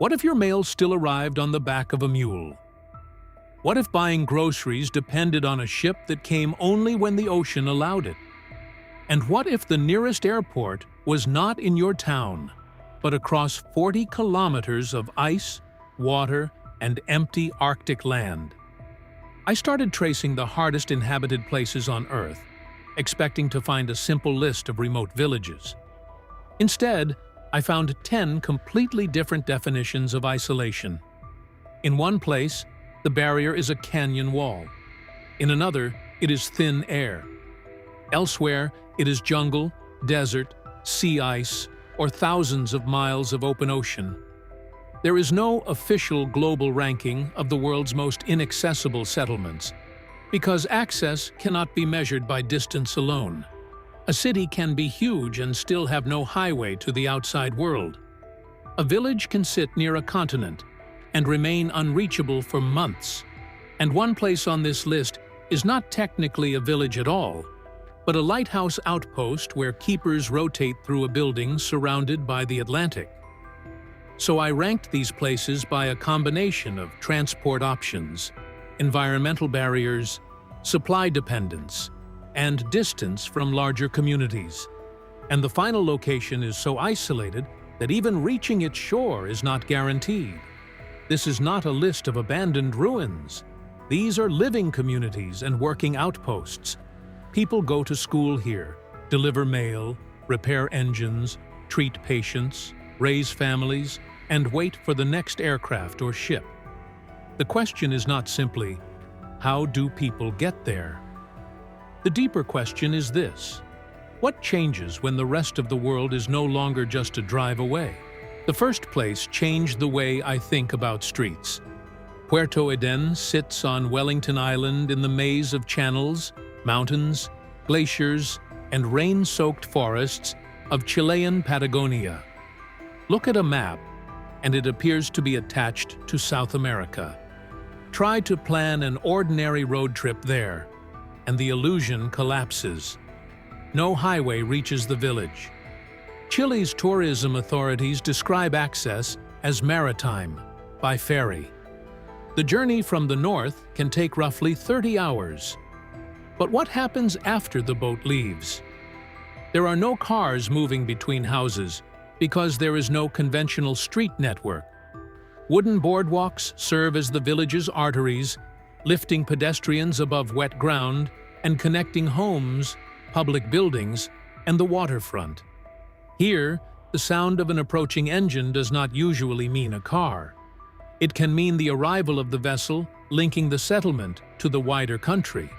What if your mail still arrived on the back of a mule? What if buying groceries depended on a ship that came only when the ocean allowed it? And what if the nearest airport was not in your town, but across 40 kilometers of ice, water, and empty Arctic land? I started tracing the hardest inhabited places on Earth, expecting to find a simple list of remote villages. Instead, I found 10 completely different definitions of isolation. In one place, the barrier is a canyon wall. In another, it is thin air. Elsewhere, it is jungle, desert, sea ice, or thousands of miles of open ocean. There is no official global ranking of the world's most inaccessible settlements, because access cannot be measured by distance alone. A city can be huge and still have no highway to the outside world. A village can sit near a continent and remain unreachable for months. And one place on this list is not technically a village at all, but a lighthouse outpost where keepers rotate through a building surrounded by the Atlantic. So I ranked these places by a combination of transport options, environmental barriers, supply dependence, and distance from larger communities. And the final location is so isolated that even reaching its shore is not guaranteed. This is not a list of abandoned ruins. These are living communities and working outposts. People go to school here, deliver mail, repair engines, treat patients, raise families, and wait for the next aircraft or ship. The question is not simply, how do people get there? The deeper question is this: what changes when the rest of the world is no longer just a drive away? The first place changed the way I think about streets. Puerto Edén sits on Wellington Island in the maze of channels, mountains, glaciers, and rain-soaked forests of Chilean Patagonia. Look at a map, and it appears to be attached to South America. Try to plan an ordinary road trip there, and the illusion collapses. No highway reaches the village. Chile's tourism authorities describe access as maritime, by ferry. The journey from the north can take roughly 30 hours. But what happens after the boat leaves? There are no cars moving between houses because there is no conventional street network. Wooden boardwalks serve as the village's arteries, lifting pedestrians above wet ground and connecting homes, public buildings, and the waterfront. Here, the sound of an approaching engine does not usually mean a car. It can mean the arrival of the vessel linking the settlement to the wider country.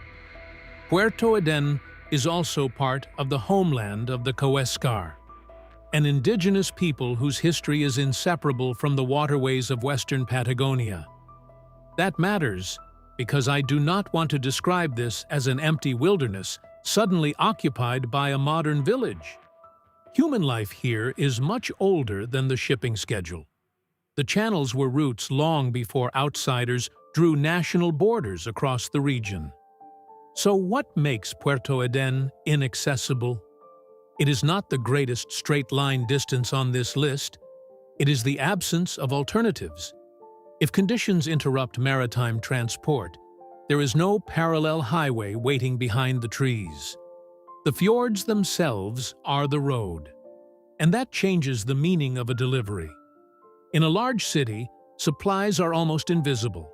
Puerto Edén is also part of the homeland of the Coescar, an indigenous people whose history is inseparable from the waterways of western Patagonia. That matters because I do not want to describe this as an empty wilderness suddenly occupied by a modern village. Human life here is much older than the shipping schedule. The channels were routes long before outsiders drew national borders across the region. So what makes Puerto Edén inaccessible? It is not the greatest straight-line distance on this list. It is the absence of alternatives. If conditions interrupt maritime transport, there is no parallel highway waiting behind the trees. The fjords themselves are the road, and that changes the meaning of a delivery. In a large city, supplies are almost invisible.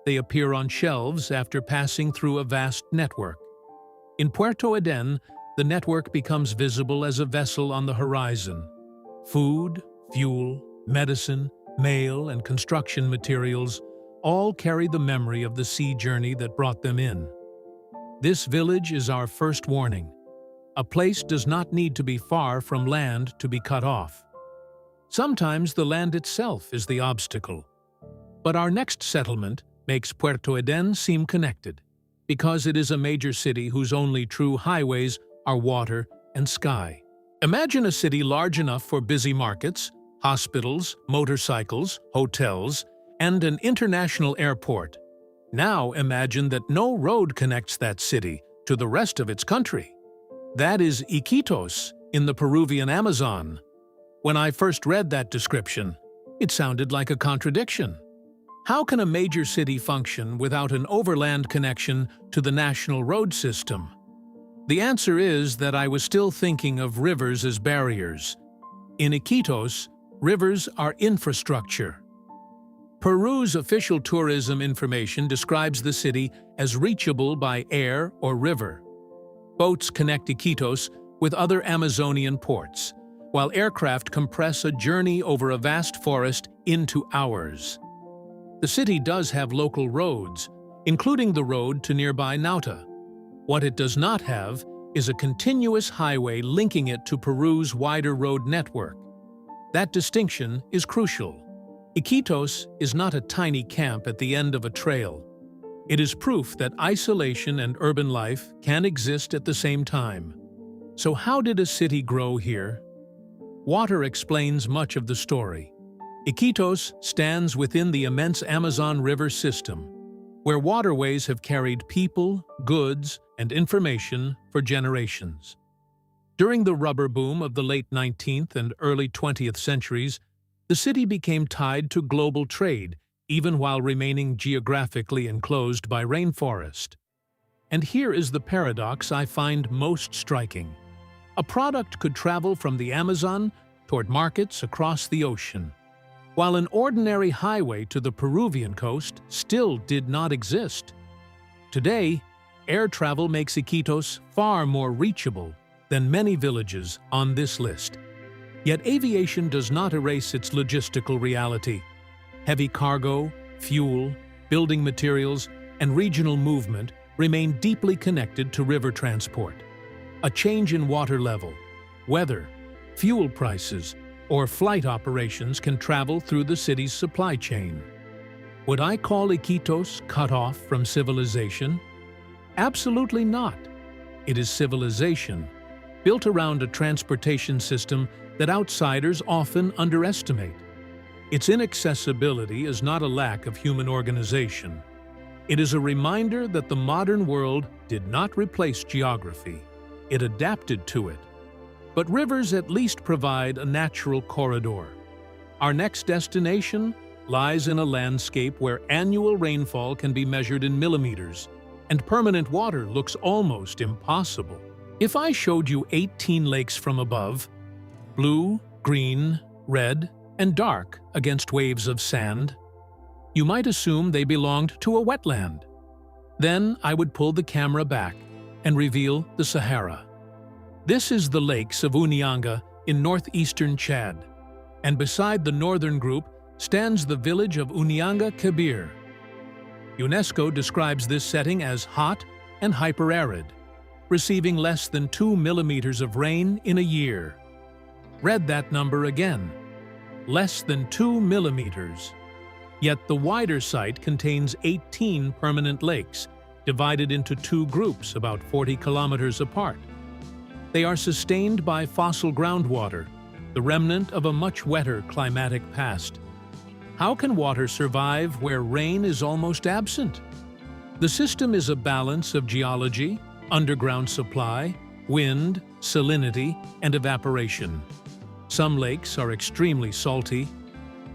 They appear on shelves after passing through a vast network. In Puerto Edén, the network becomes visible as a vessel on the horizon. Food, fuel, medicine, mail, and construction materials all carry the memory of the sea journey that brought them in. This village is our first warning. A place does not need to be far from land to be cut off. Sometimes the land itself is the obstacle. But our next settlement makes Puerto Edén seem connected, because it is a major city whose only true highways are water and sky. Imagine a city large enough for busy markets, hospitals, motorcycles, hotels, and an international airport. Now imagine that no road connects that city to the rest of its country. That is Iquitos in the Peruvian Amazon. When I first read that description, It sounded like a contradiction. How can a major city function without an overland connection to the national road system? The answer is that I was still thinking of rivers as barriers. In Iquitos, rivers are infrastructure. Peru's official tourism information describes the city as reachable by air or river. Boats connect Iquitos with other Amazonian ports, while aircraft compress a journey over a vast forest into hours. The city does have local roads, including the road to nearby Nauta. What it does not have is a continuous highway linking it to Peru's wider road network. That distinction is crucial. Iquitos is not a tiny camp at the end of a trail. It is proof that isolation and urban life can exist at the same time. So how did a city grow here? Water explains much of the story. Iquitos stands within the immense Amazon River system, where waterways have carried people, goods, and information for generations. During the rubber boom of the late 19th and early 20th centuries, the city became tied to global trade, even while remaining geographically enclosed by rainforest. And here is the paradox I find most striking. A product could travel from the Amazon toward markets across the ocean, while an ordinary highway to the Peruvian coast still did not exist. Today, air travel makes Iquitos far more reachable than many villages on this list. Yet aviation does not erase its logistical reality. Heavy cargo, fuel, building materials, and regional movement remain deeply connected to river transport. A change in water level, weather, fuel prices, or flight operations can travel through the city's supply chain. Would I call Iquitos cut off from civilization? Absolutely not. It is civilization, built around a transportation system that outsiders often underestimate. Its inaccessibility is not a lack of human organization. It is a reminder that the modern world did not replace geography. It adapted to it. But rivers at least provide a natural corridor. Our next destination lies in a landscape where annual rainfall can be measured in millimeters, and permanent water looks almost impossible. If I showed you 18 lakes from above, blue, green, red, and dark against waves of sand, you might assume they belonged to a wetland. Then I would pull the camera back and reveal the Sahara. This is the lakes of Unianga in northeastern Chad, and beside the northern group stands the village of Unianga Kebir. UNESCO describes this setting as hot and hyper-arid, receiving less than 2 millimeters of rain in a year. Read that number again. Less than 2 millimeters. Yet the wider site contains 18 permanent lakes, divided into two groups about 40 kilometers apart. They are sustained by fossil groundwater, the remnant of a much wetter climatic past. How can water survive where rain is almost absent? The system is a balance of geology, underground supply, wind, salinity, and evaporation. Some lakes are extremely salty.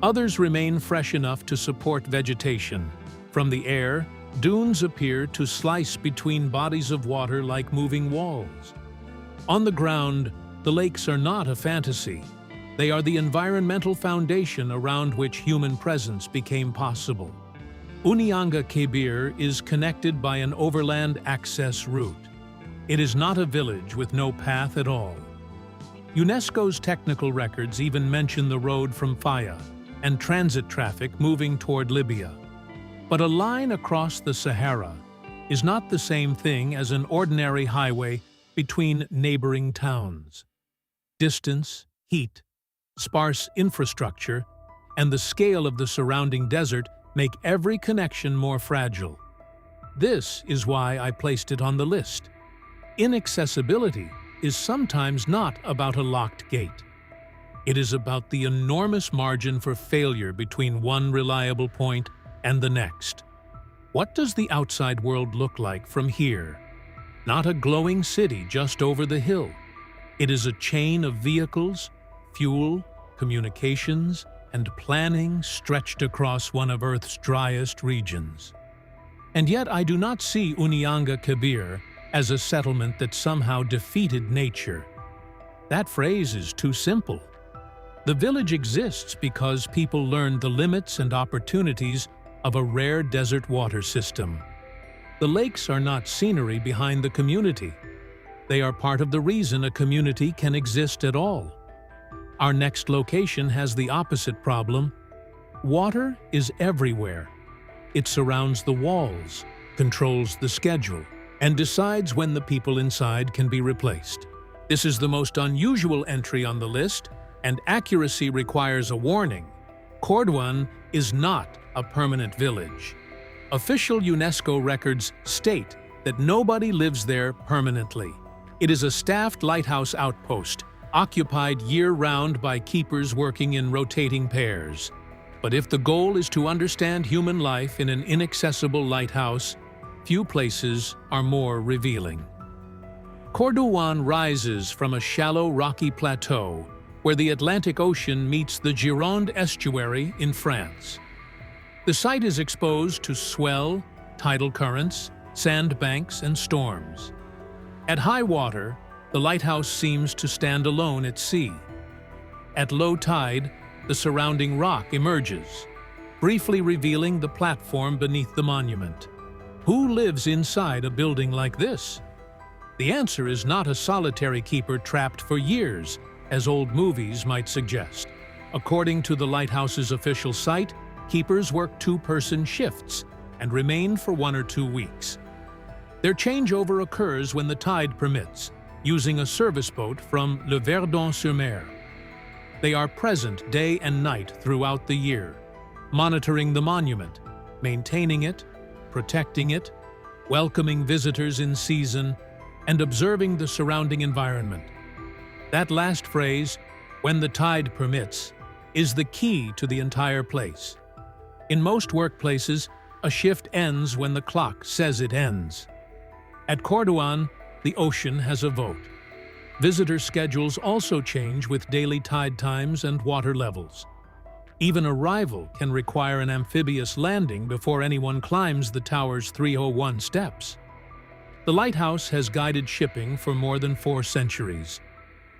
Others remain fresh enough to support vegetation. From the air, dunes appear to slice between bodies of water like moving walls. On the ground, the lakes are not a fantasy. They are the environmental foundation around which human presence became possible. Unianga Kebir is connected by an overland access route. It is not a village with no path at all. UNESCO's technical records even mention the road from Faya and transit traffic moving toward Libya. But a line across the Sahara is not the same thing as an ordinary highway between neighboring towns. Distance, heat, sparse infrastructure, and the scale of the surrounding desert make every connection more fragile. This is why I placed it on the list. Inaccessibility is sometimes not about a locked gate. It is about the enormous margin for failure between one reliable point and the next. What does the outside world look like from here? Not a glowing city just over the hill. It is a chain of vehicles, fuel, communications, and planning stretched across one of Earth's driest regions. And yet I do not see Unyanga Kabir as a settlement that somehow defeated nature. That phrase is too simple. The village exists because people learned the limits and opportunities of a rare desert water system. The lakes are not scenery behind the community. They are part of the reason a community can exist at all. Our next location has the opposite problem. Water is everywhere. It surrounds the walls, controls the schedule, and decides when the people inside can be replaced. This is the most unusual entry on the list, and accuracy requires a warning. Cordouan is not a permanent village. Official UNESCO records state that nobody lives there permanently. It is a staffed lighthouse outpost, occupied year-round by keepers working in rotating pairs. But if the goal is to understand human life in an inaccessible lighthouse, few places are more revealing. Cordouan rises from a shallow rocky plateau where the Atlantic Ocean meets the Gironde estuary in France. The site is exposed to swell, tidal currents, sandbanks, and storms. At high water, the lighthouse seems to stand alone at sea. At low tide, the surrounding rock emerges, briefly revealing the platform beneath the monument. Who lives inside a building like this? The answer is not a solitary keeper trapped for years, as old movies might suggest. According to the lighthouse's official site, keepers work two-person shifts and remain for 1 or 2 weeks. Their changeover occurs when the tide permits, using a service boat from Le Verdon-sur-Mer. They are present day and night throughout the year, monitoring the monument, maintaining it, protecting it, welcoming visitors in season, and observing the surrounding environment. That last phrase, "when the tide permits," is the key to the entire place. In most workplaces, a shift ends when the clock says it ends. At Cordouan, the ocean has a vote. Visitor schedules also change with daily tide times and water levels. Even arrival can require an amphibious landing before anyone climbs the tower's 301 steps. The lighthouse has guided shipping for more than 4 centuries,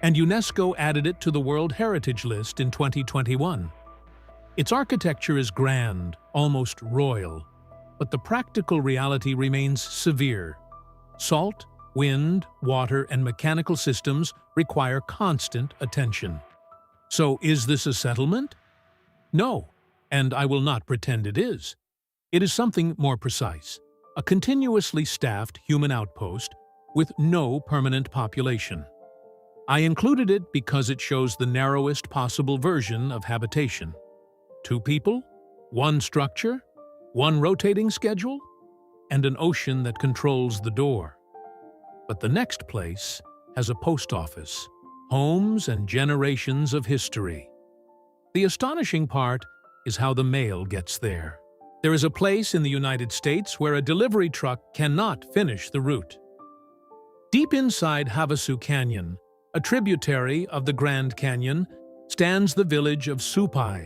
and UNESCO added it to the World Heritage List in 2021. Its architecture is grand, almost royal, but the practical reality remains severe. Salt, wind, water, and mechanical systems require constant attention. So is this a settlement? No, and I will not pretend it is. It is something more precise, a continuously staffed human outpost with no permanent population. I included it because it shows the narrowest possible version of habitation. 2 people, 1 structure, 1 rotating schedule, and an ocean that controls the door. But the next place has a post office, homes, and generations of history. The astonishing part is how the mail gets there. There is a place in the United States where a delivery truck cannot finish the route. Deep inside Havasu Canyon, a tributary of the Grand Canyon, stands the village of Supai,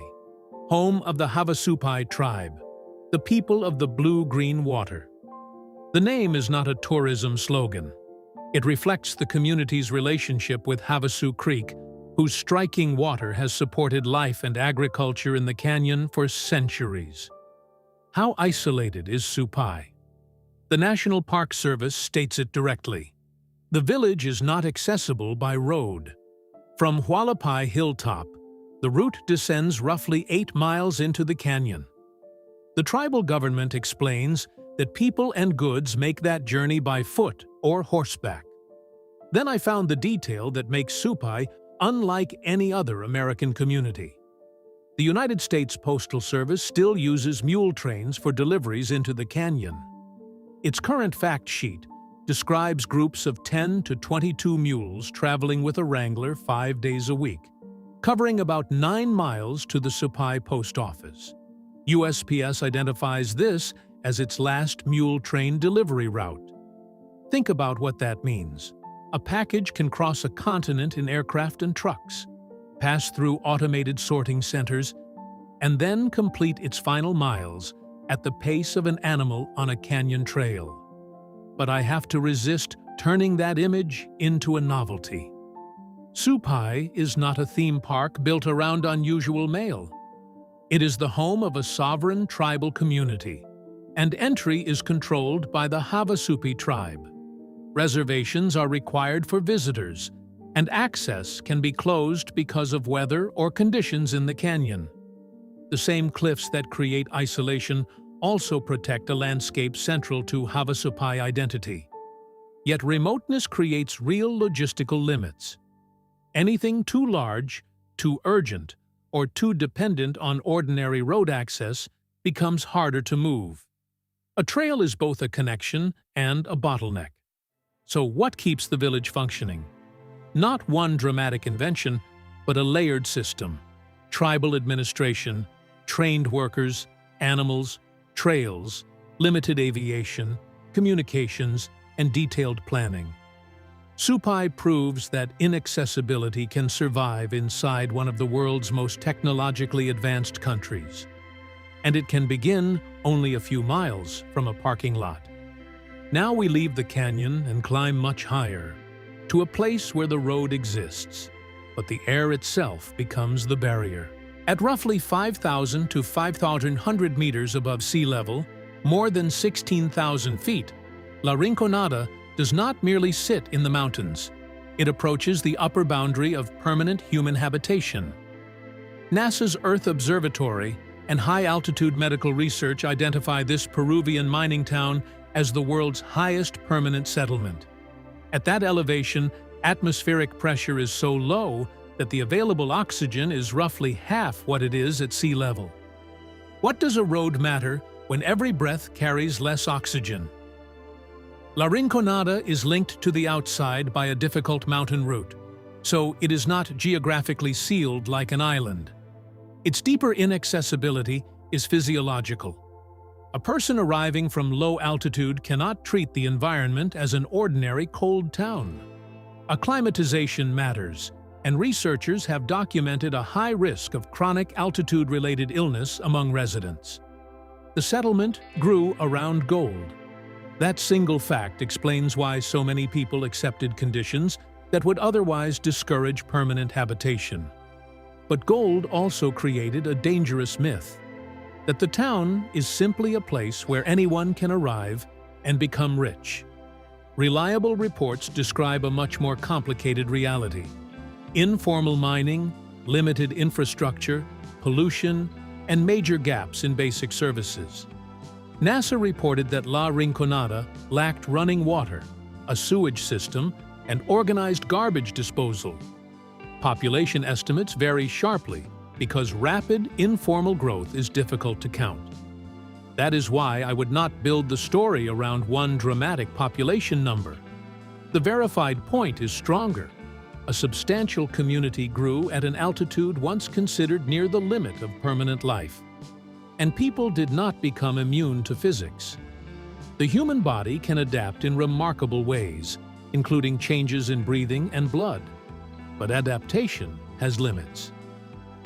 home of the Havasupai tribe, the people of the blue-green water. The name is not a tourism slogan. It reflects the community's relationship with Havasu Creek, whose striking water has supported life and agriculture in the canyon for centuries. How isolated is Supai? The National Park Service states it directly. The village is not accessible by road. From Hualapai Hilltop, the route descends roughly 8 miles into the canyon. The tribal government explains that people and goods make that journey by foot or horseback. Then I found the detail that makes Supai unlike any other American community. The United States Postal Service still uses mule trains for deliveries into the canyon. Its current fact sheet describes groups of 10 to 22 mules traveling with a wrangler 5 days a week, covering about 9 miles to the Supai post office. USPS identifies this as its last mule train delivery route. Think about what that means. A package can cross a continent in aircraft and trucks, pass through automated sorting centers, and then complete its final miles at the pace of an animal on a canyon trail. But I have to resist turning that image into a novelty. Supai is not a theme park built around unusual mail. It is the home of a sovereign tribal community, and entry is controlled by the Havasupai tribe. Reservations are required for visitors, and access can be closed because of weather or conditions in the canyon. The same cliffs that create isolation also protect a landscape central to Havasupai identity. Yet remoteness creates real logistical limits. Anything too large, too urgent, or too dependent on ordinary road access becomes harder to move. A trail is both a connection and a bottleneck. So what keeps the village functioning? Not one dramatic invention, but a layered system. Tribal administration, trained workers, animals, trails, limited aviation, communications, and detailed planning. Supai proves that inaccessibility can survive inside one of the world's most technologically advanced countries. And it can begin only a few miles from a parking lot. Now we leave the canyon and climb much higher, to a place where the road exists, but the air itself becomes the barrier. At roughly 5,000 to 5,100 meters above sea level, more than 16,000 feet, La Rinconada does not merely sit in the mountains. It approaches the upper boundary of permanent human habitation. NASA's Earth Observatory and high-altitude medical research identify this Peruvian mining town as the world's highest permanent settlement. At that elevation, atmospheric pressure is so low that the available oxygen is roughly half what it is at sea level. What does a road matter when every breath carries less oxygen? La Rinconada is linked to the outside by a difficult mountain route, so it is not geographically sealed like an island. Its deeper inaccessibility is physiological. A person arriving from low altitude cannot treat the environment as an ordinary cold town. Acclimatization matters, and researchers have documented a high risk of chronic altitude-related illness among residents. The settlement grew around gold. That single fact explains why so many people accepted conditions that would otherwise discourage permanent habitation. But gold also created a dangerous myth, that the town is simply a place where anyone can arrive and become rich. Reliable reports describe a much more complicated reality. Informal mining, limited infrastructure, pollution, and major gaps in basic services. NASA reported that La Rinconada lacked running water, a sewage system, and organized garbage disposal. Population estimates vary sharply because rapid, informal growth is difficult to count. That is why I would not build the story around one dramatic population number. The verified point is stronger. A substantial community grew at an altitude once considered near the limit of permanent life. And people did not become immune to physics. The human body can adapt in remarkable ways, including changes in breathing and blood. But adaptation has limits.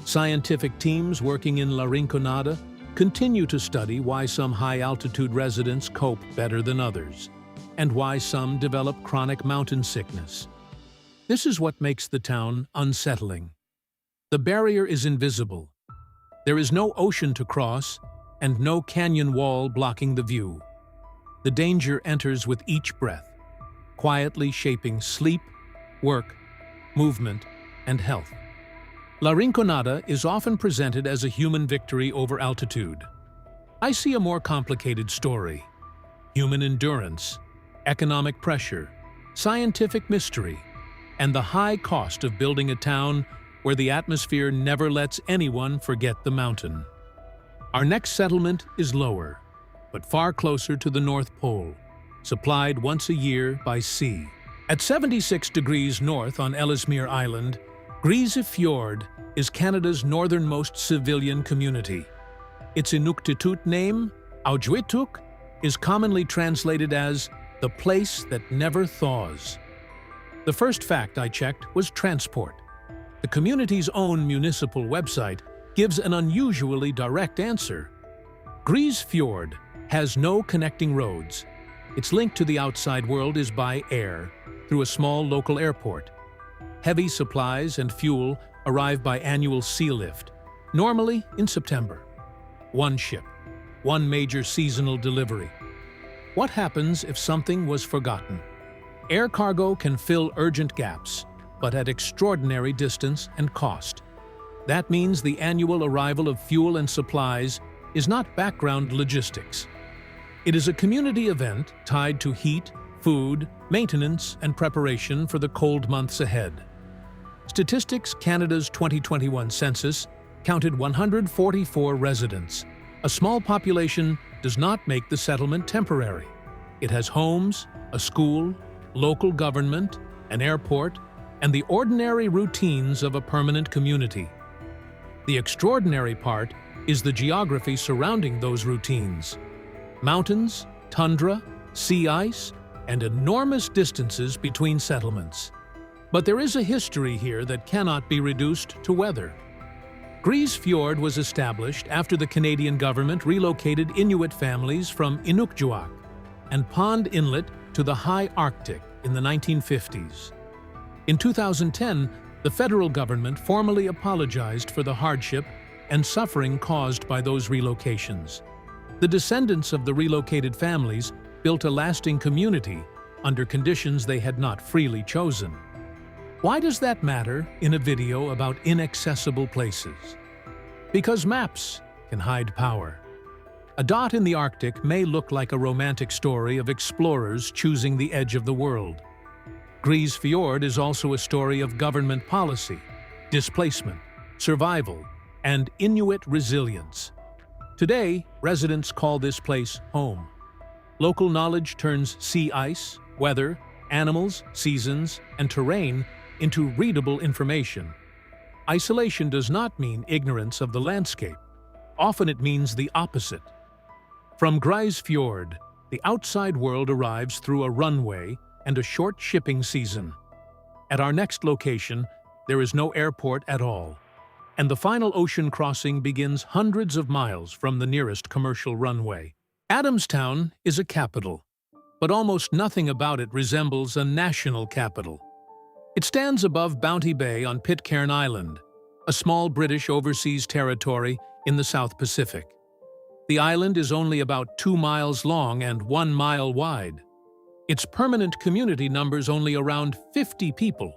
Scientific teams working in La Rinconada continue to study why some high-altitude residents cope better than others, and why some develop chronic mountain sickness. This is what makes the town unsettling. The barrier is invisible. There is no ocean to cross, and no canyon wall blocking the view. The danger enters with each breath, quietly shaping sleep, work, movement, and health. La Rinconada is often presented as a human victory over altitude. I see a more complicated story: human endurance, economic pressure, scientific mystery, and the high cost of building a town where the atmosphere never lets anyone forget the mountain. Our next settlement is lower, but far closer to the North Pole, supplied once a year by sea. At 76 degrees north on Ellesmere Island, Grise Fjord is Canada's northernmost civilian community. Its Inuktitut name, Aujwittuk, is commonly translated as the place that never thaws. The first fact I checked was transport. The community's own municipal website gives an unusually direct answer. Grise Fjord has no connecting roads. Its link to the outside world is by air, through a small local airport. Heavy supplies and fuel arrive by annual sea lift, normally in September. One ship, one major seasonal delivery. What happens if something was forgotten? Air cargo can fill urgent gaps, but at extraordinary distance and cost. That means the annual arrival of fuel and supplies is not background logistics. It is a community event tied to heat, food, maintenance, and preparation for the cold months ahead. Statistics Canada's 2021 census counted 144 residents. A small population does not make the settlement temporary. It has homes, a school, local government, an airport, and the ordinary routines of a permanent community. The extraordinary part is the geography surrounding those routines. Mountains, tundra, sea ice, and enormous distances between settlements. But there is a history here that cannot be reduced to weather. Grise Fjord was established after the Canadian government relocated Inuit families from Inukjuak and Pond Inlet to the high Arctic in the 1950s. In 2010, the federal government formally apologized for the hardship and suffering caused by those relocations. The descendants of the relocated families built a lasting community under conditions they had not freely chosen. Why does that matter in a video about inaccessible places? Because maps can hide power. A dot in the Arctic may look like a romantic story of explorers choosing the edge of the world. Grise Fjord is also a story of government policy, displacement, survival, and Inuit resilience. Today, residents call this place home. Local knowledge turns sea ice, weather, animals, seasons, and terrain into readable information. Isolation does not mean ignorance of the landscape. Often it means the opposite. From Grise Fjord, the outside world arrives through a runway and a short shipping season. At our next location, there is no airport at all, and the final ocean crossing begins hundreds of miles from the nearest commercial runway. Adamstown is a capital, but almost nothing about it resembles a national capital. It stands above Bounty Bay on Pitcairn Island, a small British overseas territory in the South Pacific. The island is only about 2 miles long and 1 mile wide. Its permanent community numbers only around 50 people,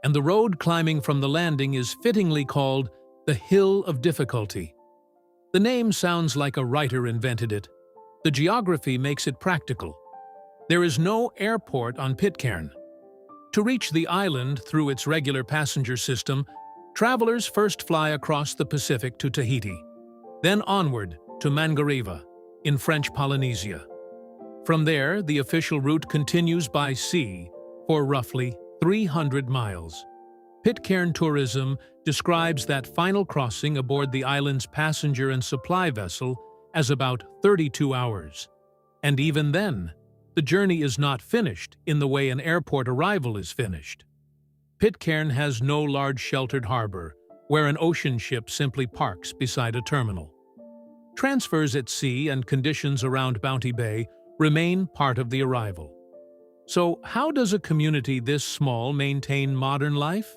and the road climbing from the landing is fittingly called the Hill of Difficulty. The name sounds like a writer invented it. The geography makes it practical. There is no airport on Pitcairn. To reach the island through its regular passenger system, travelers first fly across the Pacific to Tahiti, then onward to Mangareva in French Polynesia. From there, the official route continues by sea for roughly 300 miles. Pitcairn Tourism describes that final crossing aboard the island's passenger and supply vessel as about 32 hours. And even then, the journey is not finished in the way an airport arrival is finished. Pitcairn has no large sheltered harbor, where an ocean ship simply parks beside a terminal. Transfers at sea and conditions around Bounty Bay remain part of the arrival. So how does a community this small maintain modern life?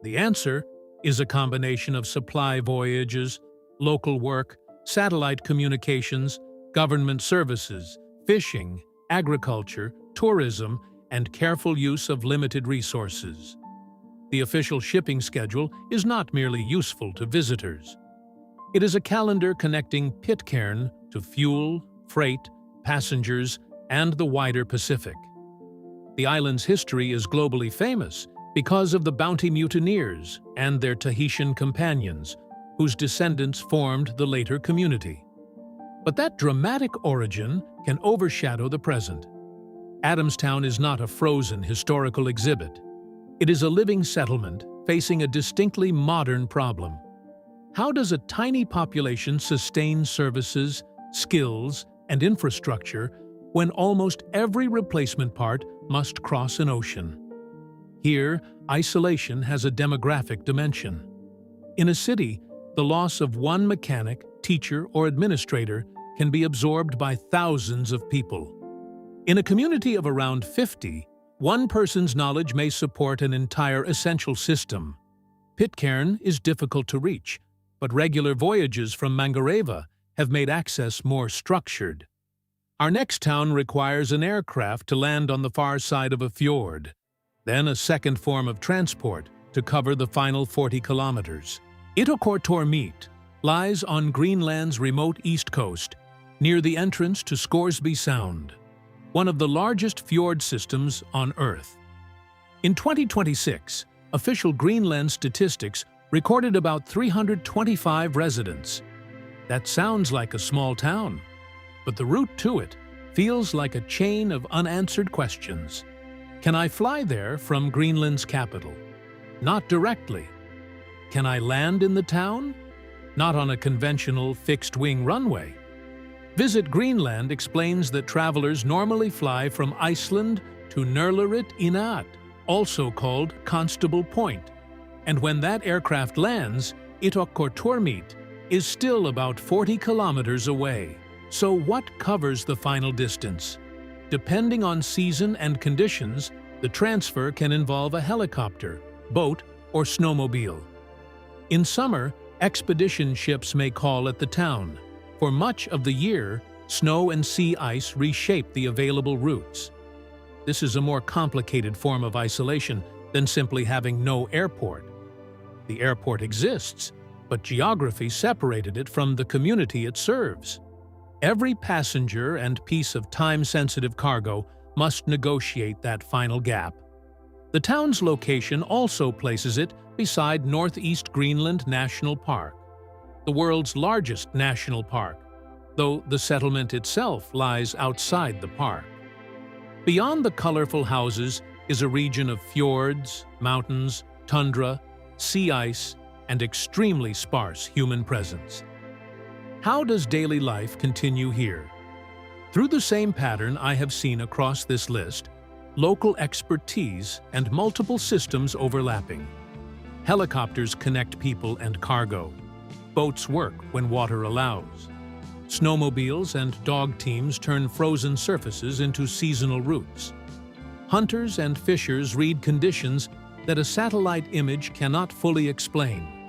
The answer is a combination of supply voyages, local work, satellite communications, government services, fishing, agriculture, tourism, and careful use of limited resources. The official shipping schedule is not merely useful to visitors. It is a calendar connecting Pitcairn to fuel, freight, passengers, and the wider Pacific. The island's history is globally famous because of the Bounty mutineers and their Tahitian companions, whose descendants formed the later community. But that dramatic origin can overshadow the present. Adamstown is not a frozen historical exhibit. It is a living settlement facing a distinctly modern problem. How does a tiny population sustain services, skills, and infrastructure when almost every replacement part must cross an ocean? Here, isolation has a demographic dimension. In a city, The loss of one mechanic, teacher, or administrator can be absorbed by thousands of people. In a community of around 50, one person's knowledge may support an entire essential system. Pitcairn is difficult to reach, but regular voyages from Mangareva have made access more structured. Our next town requires an aircraft to land on the far side of a fjord, then a second form of transport to cover the final 40 kilometers. Itokortormiit lies on Greenland's remote east coast, near the entrance to Scoresby Sound, one of the largest fjord systems on Earth. In 2026, official Greenland statistics recorded about 325 residents. That sounds like a small town, but the route to it feels like a chain of unanswered questions. Can I fly there from Greenland's capital? Not directly. Can I land in the town? Not on a conventional fixed-wing runway. Visit Greenland explains that travelers normally fly from Iceland to Nurlurit Inat, also called Constable Point, and when that aircraft lands, Itokortormiit is still about 40 kilometers away. So what covers the final distance? Depending on season and conditions, the transfer can involve a helicopter, boat, or snowmobile. In summer, expedition ships may call at the town. For much of the year, snow and sea ice reshape the available routes. This is a more complicated form of isolation than simply having no airport. The airport exists, but geography separated it from the community it serves. Every passenger and piece of time-sensitive cargo must negotiate that final gap. The town's location also places it beside Northeast Greenland National Park, the world's largest national park, though the settlement itself lies outside the park. Beyond the colorful houses is a region of fjords, mountains, tundra, sea ice, and extremely sparse human presence. How does daily life continue here? Through the same pattern I have seen across this list, local expertise and multiple systems overlapping. Helicopters connect people and cargo. Boats work when water allows. Snowmobiles and dog teams turn frozen surfaces into seasonal routes. Hunters and fishers read conditions that a satellite image cannot fully explain.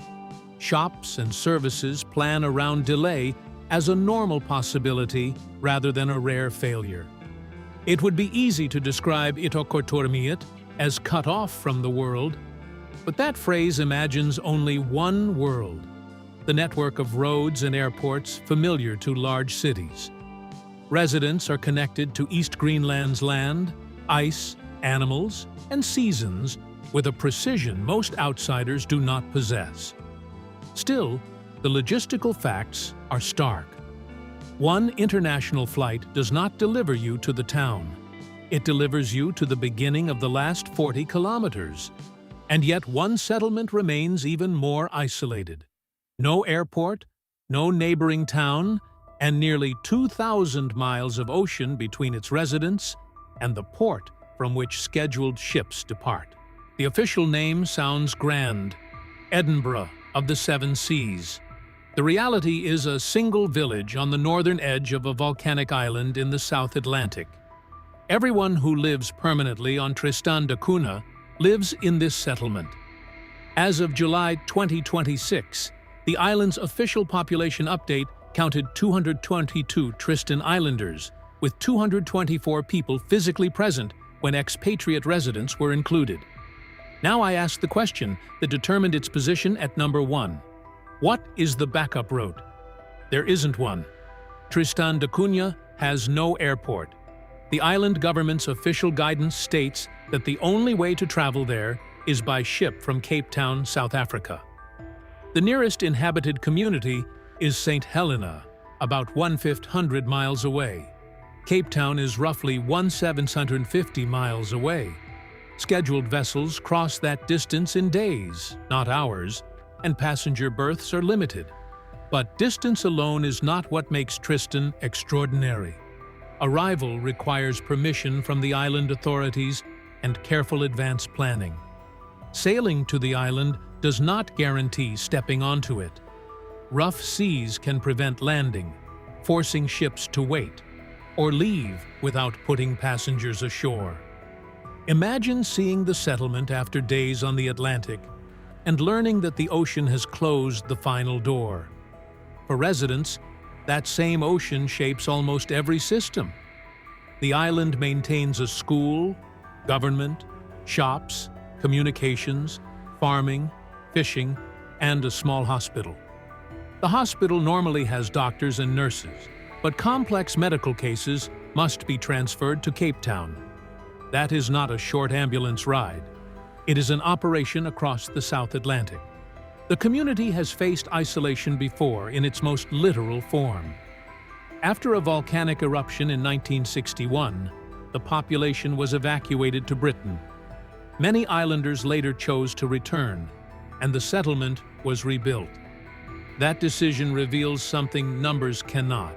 Shops and services plan around delay as a normal possibility rather than a rare failure. It would be easy to describe Itokortormiit as cut off from the world, but that phrase imagines only one world, the network of roads and airports familiar to large cities. Residents are connected to East Greenland's land, ice, animals, and seasons with a precision most outsiders do not possess. Still, the logistical facts are stark. One international flight does not deliver you to the town. It delivers you to the beginning of the last 40 kilometers. And yet one settlement remains even more isolated. No airport, no neighboring town, and nearly 2,000 miles of ocean between its residents and the port from which scheduled ships depart. The official name sounds grand, Edinburgh of the Seven Seas. The reality is a single village on the northern edge of a volcanic island in the South Atlantic. Everyone who lives permanently on Tristan da Cunha lives in this settlement. As of July 2026, the island's official population update counted 222 Tristan Islanders, with 224 people physically present when expatriate residents were included. Now I ask the question that determined its position at number 1. What is the backup route? There isn't one. Tristan da Cunha has no airport. The island government's official guidance states that the only way to travel there is by ship from Cape Town, South Africa. The nearest inhabited community is St. Helena, about 1,500 miles away. Cape Town is roughly 1,750 miles away. Scheduled vessels cross that distance in days, not hours, and passenger berths are limited. But distance alone is not what makes Tristan extraordinary. Arrival requires permission from the island authorities and careful advance planning. Sailing to the island does not guarantee stepping onto it. rough seas can prevent landing, forcing ships to wait, or leave without putting passengers ashore. Imagine seeing the settlement after days on the Atlantic and learning that the ocean has closed the final door. For residents, that same ocean shapes almost every system. The island maintains a school, government, shops, communications, farming, fishing, and a small hospital. The hospital normally has doctors and nurses, but complex medical cases must be transferred to Cape Town. That is not a short ambulance ride. It is an operation across the South Atlantic. The community has faced isolation before in its most literal form. After a volcanic eruption in 1961, the population was evacuated to Britain. Many islanders later chose to return, and the settlement was rebuilt. That decision reveals something numbers cannot.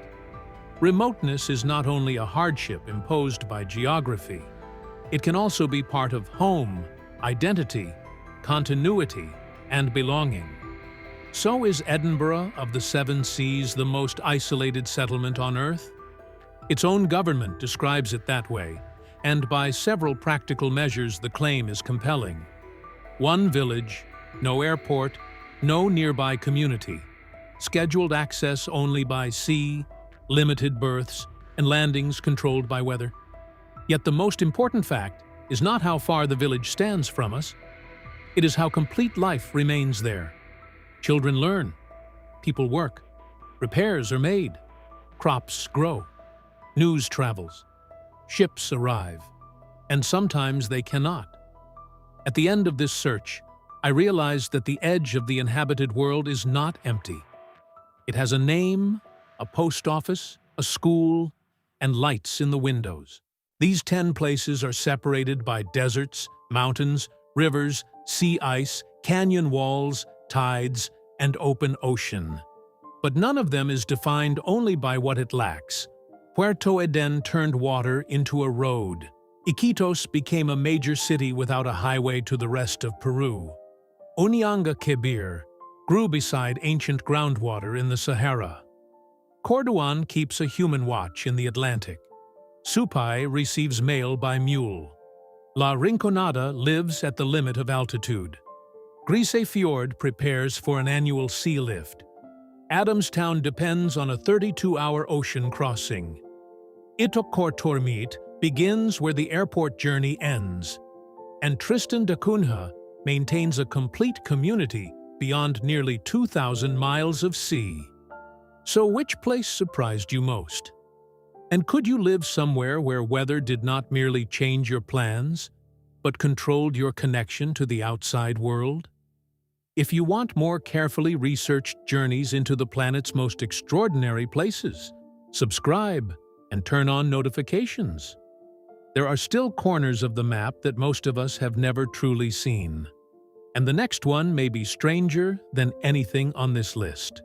Remoteness is not only a hardship imposed by geography, it can also be part of home, identity, continuity, and belonging. So is Edinburgh of the Seven Seas the most isolated settlement on Earth? Its own government describes it that way, and by several practical measures the claim is compelling. One village, no airport, no nearby community, scheduled access only by sea, limited berths, and landings controlled by weather. Yet the most important fact is not how far the village stands from us. It is how complete life remains there. Children learn, people work, repairs are made, crops grow, news travels, ships arrive, and sometimes they cannot. At the end of this search, I realized that the edge of the inhabited world is not empty. It has a name, a post office, a school, and lights in the windows. These 10 places are separated by deserts, mountains, rivers, sea ice, canyon walls, tides, and open ocean. But none of them is defined only by what it lacks. Puerto Edén turned water into a road. Iquitos became a major city without a highway to the rest of Peru. Onyanga Kebir grew beside ancient groundwater in the Sahara. Cordovan keeps a human watch in the Atlantic. Supai receives mail by mule. La Rinconada lives at the limit of altitude. Grise Fjord prepares for an annual sea lift. Adamstown depends on a 32-hour ocean crossing. Itokortormit begins where the airport journey ends. And Tristan da Cunha maintains a complete community beyond nearly 2,000 miles of sea. So which place surprised you most? And could you live somewhere where weather did not merely change your plans, but controlled your connection to the outside world? If you want more carefully researched journeys into the planet's most extraordinary places, subscribe and turn on notifications. There are still corners of the map that most of us have never truly seen. And the next one may be stranger than anything on this list.